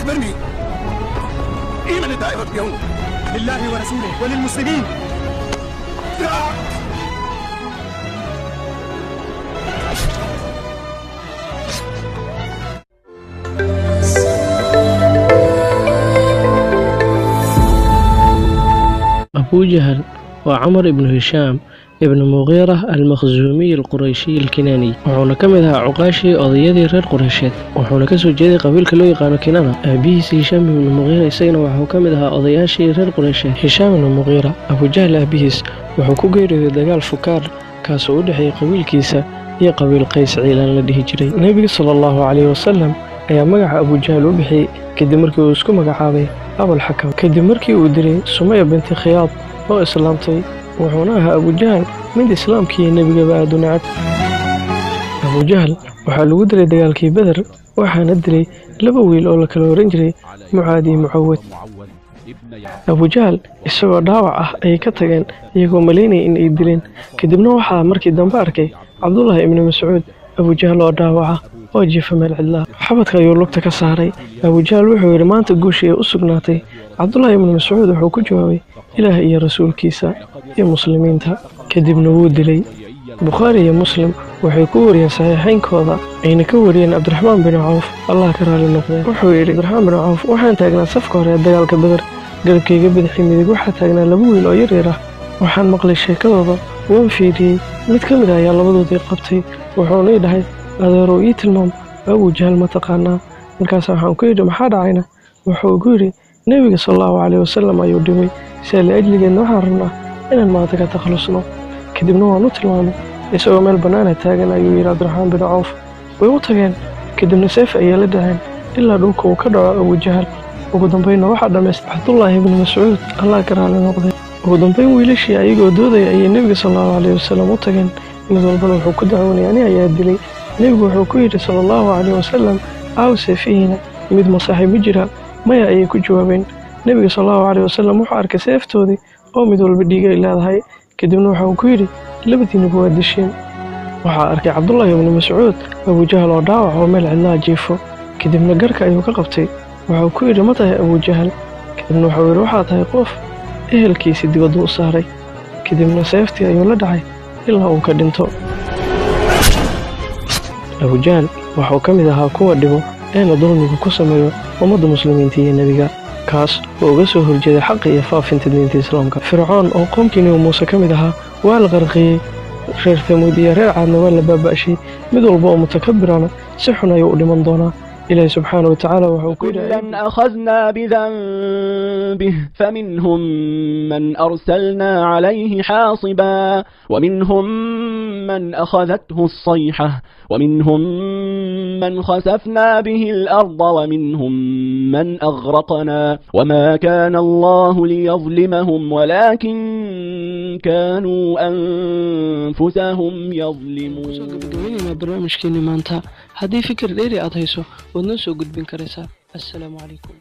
أخبرني إيمن الدائرة اليوم؟ لله ورسوله وللمسلمين. أبو جهل وعمر بن هشام ابن مغيرة المخزومي القريشي الكناني وحونا كمدها عقاشي أضيادي رير قريشيد وحونا كسو جيدي قبيل كلو يقانو كنانا أبيهيس هشام بن مغيرة إساقنا وحو كمدها أضياشي رير قريشيد هشام بن مغيرة أبو جهل أبيهيس وحو كغيري دقال فكار كاسو ودحي قبيل كيسا هي قبيل قيس عيلان لديه جري النبي صلى الله عليه وسلم ayaa magaca Abu Jahl u bixiyay kadib markii uu isku magacaabay Abul Hakam kadib markii uu diray Sumayya binti Khiyaad oo islaamtay wuxuuna ahaa Abu Jahl mid islaamkii nabiga aad u nacab Abu Jahl waxa lagu diray dagaalkii Badr waxaana diray laba wiil oo la kala oran jiray Mucaad iyo Mucawad Abu Jahl isagoo dhaawac ah ay ka tageen iyagoo maleynay in ay dileen kadibna waxa markii dambe arkay Abdullah ibn Mas'ud Abu Jahl oo dhaawaca وجف من الله حبتك يولوكتا كساري أبو جهل وحو يرمان تقوشي أسقناتي عبد الله بن مسعود وحو كجوابي إلهي يا رسول كيسا يا مسلمين تا كدب نود لي بخاري يا مسلم وحو كوريا صحيحين كوضا أين كوريا عبد الرحمن بن عوف الله كرالي النقضي وحو يري عبد الرحمن بن عوف وحان تاقنا صفقة وريا الدقال كبدر قلبكي قبل حميدك وحا تاقنا لبوي لو يريره وحان مقلي الشيكوضا وانفيدي متكمدا يا لبضو دي قبتي وحو نيدهي adeero ii tilmaam Abu Jahl ma taqaanaa markaas waxaan ku yidhi maxaa dhacayna wuxuu ugu yidhi nabiga sallallahu alayhi wasallam ayuu dhimay si la ajligeena waxaan rabnaa inaan maanta ka takhalusno kadibna waan u tilmaamay isagoo meel bannaan taagan ayuu yidhi Abdurrahmaan bin Awf way u tageen kadibna seef ayay la dhaceen ilaa dhulka uu ka dhaco Abu Jahl ugu dambeynna waxaa dhamaystay Abdullah ibn Mas'ud Allah ka raali noqday ugu dambeyn wiilashii ayagoo doodaya ayay nabiga sallallahu alayhi wasallam u tageen mid walbana wuxuu ku dacwoonay ani ayaa dilay nabigu wuxuu ku yidhi sallallahu alayhi wasallam aawse fiina mid masaxay ma jira maya ayay ku jawaabeen nabiga sallallahu alayhi wasallam wuxuu arkay seeftoodii oo mid walba dhiiga leedahay kadibna wuxuu ku yidhi labadiinaba waa disheen waxaa arkay Abdullah ibn Mas'ud Abu Jahl oo dhaawac oo meel cidla jiifo kadibna garka ayuu ka qabtay wuxuu ku yidhi ma tahay Abu Jahl kadibna wuxuu yidhi waxaa tahay qof ehelkiisii dibadda u saaray kadibna seeftii ayuu la dhacay ilaa uu ka dhinto Abu Jahl wuxuu ka mid ahaa kuwa dhibo ee dulmiga ku sameeyo ummadda muslimiinta iyo nabiga kaas oo uga soo horjeeday xaq iyo faafinta diinta islaamka Fircoon oo qoomkii Muuse ka mid ahaa waa la qarqiyay reer Thamuud iyo reer Caadna waa la baaba'shay mid walba oo mutakabbirana si xun ayuu u dhiman doonaa إلهي سبحانه وتعالى وكلا أخذنا بذنبه فمنهم من أرسلنا عليه حاصبا ومنهم من أخذته الصيحة ومنهم من خسفنا به الأرض ومنهم من أغرقنا وما كان الله ليظلمهم ولكن كانوا أنفسهم يظلمون هذه فكرة ديري أضيسو ونسو قد بنكرسا السلام عليكم